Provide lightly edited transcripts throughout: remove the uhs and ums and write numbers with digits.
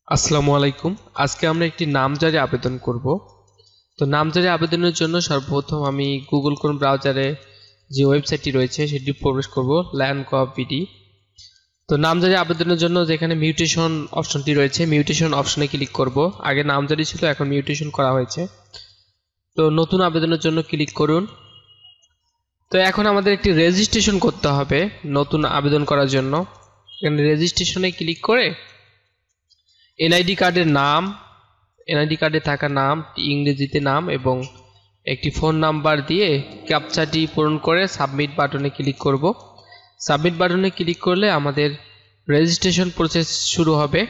আসসালামু আলাইকুম। আজকে আমরা একটি নামজারি আবেদন করব। তো নামজারি আবেদনের জন্য সর্বপ্রথম আমি গুগল ক্রোম ব্রাউজারে যে ওয়েবসাইটটি রয়েছে সেটি প্রবেশ করব, LandGov.bd। তো নামজারি আবেদনের জন্য যেখানে মিউটেশন অপশনটি রয়েছে, মিউটেশন অপশনে ক্লিক করব। আগে নামজারি ছিল, এখন মিউটেশন করা হয়েছে। তো নতুন আবেদনের জন্য ক্লিক করুন। তো এখন আমাদের একটি রেজিস্ট্রেশন করতে হবে নতুন আবেদন করার জন্য। এখানে রেজিস্ট্রেশনে ক্লিক করে এনআইডি কার্ডের নাম, এনআইডি কার্ডে থাকা নাম, ইংরেজিতে নাম এবং একটি ফোন নাম্বার দিয়ে ক্যাপচাটি পূরণ করে সাবমিট বাটনে ক্লিক করব। সাবমিট বাটনে ক্লিক করলে আমাদের রেজিস্ট্রেশন প্রসেস শুরু হবে।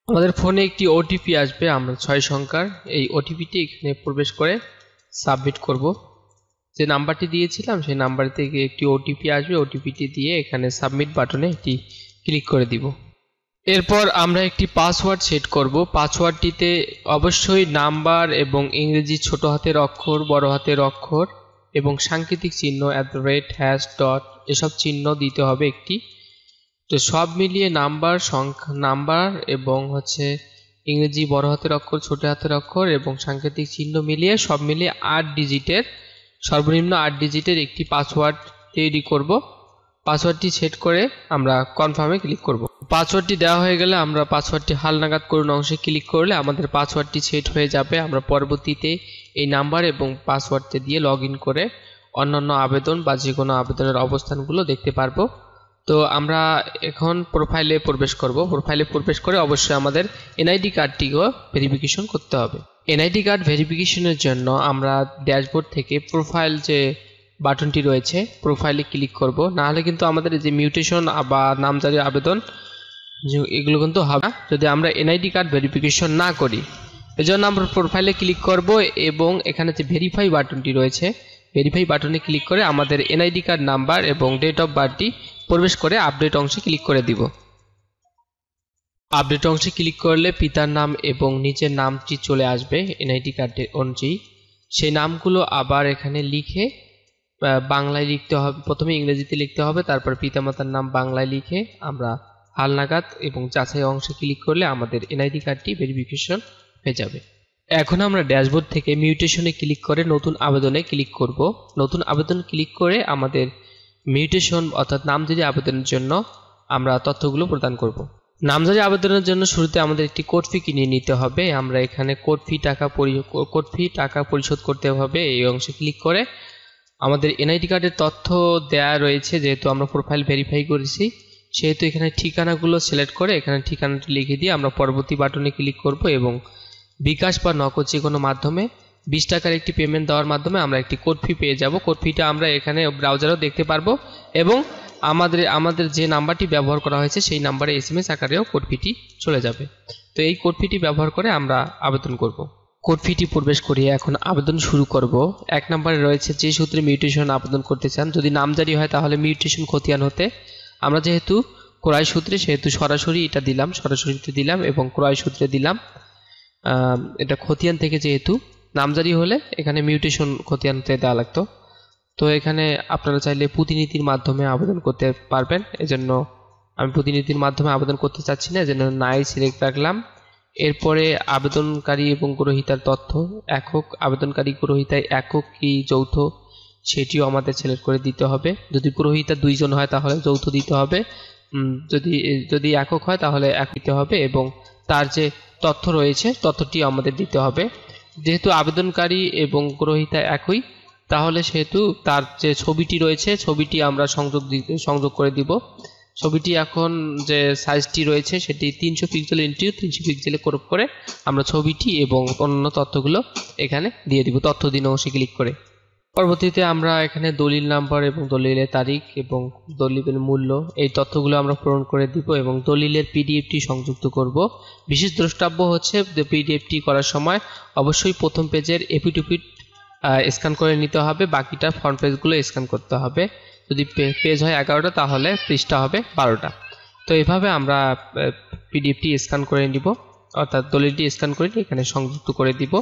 আমাদের ফোনে একটি ওটিপি আসবে, আমরা 6 সংখ্যার এই ওটিপিটি এখানে প্রবেশ করে সাবমিট করব। যে নাম্বারটি দিয়েছিলাম সেই নাম্বার থেকে একটি ওটিপি আসবে, ওটিপিটি দিয়ে এখানে সাবমিট বাটনে এটি ক্লিক করে দিব। এরপর আমরা একটি পাসওয়ার্ড সেট করব। পাসওয়ার্ডটিতে অবশ্যই নাম্বার এবং ইংরেজি ছোট হাতের অক্ষর, বড় হাতের অক্ষর এবং সাংকেতিক চিহ্ন @ ডট এসব চিহ্ন দিতে হবে একটি। তো সব মিলিয়ে নাম্বার এবং ইংরেজি বড় হাতের অক্ষর, ছোট হাতের অক্ষর এবং সাংকেতিক চিহ্ন মিলিয়ে সব মিলিয়ে 8 ডিজিটের, সর্বনিম্ন 8 ডিজিটের একটি পাসওয়ার্ড তৈরি করব। পাসওয়ার্ডটি সেট করে আমরা কনফার্মে ক্লিক করব। পাসওয়ার্ডটি দেওয়া হয়ে গেলে আমরা পাসওয়ার্ডটি হালনাগাদ করুন অংশে ক্লিক করলে আমাদের পাসওয়ার্ডটি সেট হয়ে যাবে। আমরা পরবর্তীতে এই নাম্বার এবং পাসওয়ার্ডটি দিয়ে লগইন করে অন্যান্য আবেদন বা যে কোনো আবেদনের অবস্থানগুলো দেখতে পারবো। তো আমরা এখন প্রোফাইলে প্রবেশ করব। প্রোফাইলে প্রবেশ করে অবশ্যই আমাদের এনআইডি কার্ডটিও ভেরিফিকেশন করতে হবে। এনআইডি কার্ড ভেরিফিকেশনের জন্য আমরা ড্যাশবোর্ড থেকে প্রোফাইল যে বাটনটি রয়েছে প্রোফাইলে ক্লিক করব, না হলে কিন্তু আমাদের যে মিউটেশন বা নামজারি আবেদন এগুলো কিন্তু হবে না যদি আমরা এনআইডি কার্ড ভেরিফিকেশন না করি। এজন্য আমরা প্রোফাইলে ক্লিক করব এবং এখানে যে ভেরিফাই বাটনটি রয়েছে ভেরিফাই বাটনে ক্লিক করে আমাদের এনআইডি কার্ড নাম্বার এবং ডেট অফ বার্থটি প্রবেশ করে আপডেট অংশে ক্লিক করে দিব। আপডেট অংশে ক্লিক করলে পিতার নাম এবং নিচের নামটি চলে আসবে এনআইডি কার্ডের অনুযায়ী। সেই নামগুলো আবার এখানে লিখে বাংলায় লিখতে হবে, প্রথমে ইংরেজিতে লিখতে হবে, তারপর পিতামাতার নাম বাংলায় লিখে আমরা হালনাগাদ এবং যাচাই অংশে ক্লিক করলে আমাদের এনআইডি কার্ডটি ভেরিফিকেশন হয়ে যাবে। এখন আমরা ড্যাশবোর্ড থেকে মিউটেশনে ক্লিক করে নতুন আবেদনে ক্লিক করব। নতুন আবেদন ক্লিক করে আমাদের মিউটেশন অর্থাৎ নামজারি আবেদনের জন্য আমরা তথ্যগুলো প্রদান করব। নামজারি আবেদনের জন্য শুরুতে আমাদের একটি কোড ফি কিনে নিতে হবে। আমরা এখানে কোড ফি টাকা পরিশোধ করতে হবে। এই অংশে ক্লিক করে আমাদের এনআইডি কার্ডের তথ্য দেয়া রয়েছে, যেহেতু আমরা প্রোফাইল ভেরিফাই করেছি সেহেতু এখানে ঠিকানাগুলো সিলেক্ট করে এখানে ঠিকানাটি লিখে দিয়ে আমরা পরবর্তী বাটনে ক্লিক করব এবং বিকাশ বা নগদ যে কোনো মাধ্যমে 20 টাকার একটি পেমেন্ট দেওয়ার মাধ্যমে আমরা একটি কোড ফি পেয়ে যাব। কোড ফিটা আমরা এখানে ব্রাউজারেও দেখতে পারবো এবং আমাদের যে নাম্বারটি ব্যবহার করা হয়েছে সেই নাম্বারে SMS আকারেও কোড ফিটি চলে যাবে। তো এই কোড ফিটি ব্যবহার করে আমরা আবেদন করব। কোড ফিটি প্রবেশ করিয়ে এখন আবেদন শুরু করব। 1 নম্বরে রয়েছে যে সূত্রে মিউটেশন আবেদন করতে চান। যদি নামজারি হয় তাহলে মিউটেশন খতিয়ান হতে আমরা যেহেতু ক্রয় সূত্রে সেহেতু সরাসরি এটা দিলাম, সরাসরিতে দিলাম এবং ক্রয় সূত্রে দিলাম। এটা খতিয়ান থেকে যেহেতু নামজারি হলে এখানে মিউটেশন খতিয়ানতে দেওয়া লাগতো। তো এখানে আপনারা চাইলে প্রতিনিধির মাধ্যমে আবেদন করতে পারবেন, এজন্য আমি প্রতিনিধির মাধ্যমে আবেদন করতে চাচ্ছি না, এজন্য নাই সিলেক্ট রাখলাম। এরপরে আবেদনকারী এবং গ্রহীতার তথ্য, একক আবেদনকারী গ্রহীতায় একক কি যৌথ সেটিও আমাদের সিলেক্ট করে দিতে হবে। যদি গ্রহীতা 2 জন হয় তাহলে যৌথ দিতে হবে, যদি একক হয় তাহলে এক দিতে হবে এবং তার যে তথ্য রয়েছে তথ্যটি আমাদের দিতে হবে। যেহেতু আবেদনকারী এবং গ্রহীতা একই তাহলে সেহেতু তার যে ছবিটি রয়েছে ছবিটি আমরা সংযোগ করে দিব। ছবিটি এখন যে সাইজটি রয়েছে সেটি 300 পিক্সেল × 300 পিক্সেলে ক্রপ করে আমরা ছবিটি এবং অন্যান্য তথ্যগুলো এখানে দিয়ে দিব তথ্য দিন অংশে ক্লিক করে। পরবর্তীতে আমরা এখানে দলিল নাম্বার এবং দলিলের তারিখ এবং দলিলের মূল্য এই তথ্যগুলো আমরা পূরণ করে দিব এবং দলিলের পিডিএফটি সংযুক্ত করব। বিশেষ দ্রষ্টব্য হচ্ছে যে পিডিএফটি করার সময় অবশ্যই প্রথম পেজের এপিটুপিট স্ক্যান করে নিতে হবে, বাকিটা ফ্রন্ট পেজগুলো স্ক্যান করতে হবে। যদি পেজ হয় 11টা তাহলে পৃষ্ঠা হবে 12টা। তো এভাবে আমরা পিডিএফটি স্ক্যান করে নিব, অর্থাৎ দলিলটি স্ক্যান করে এখানে সংযুক্ত করে দিব।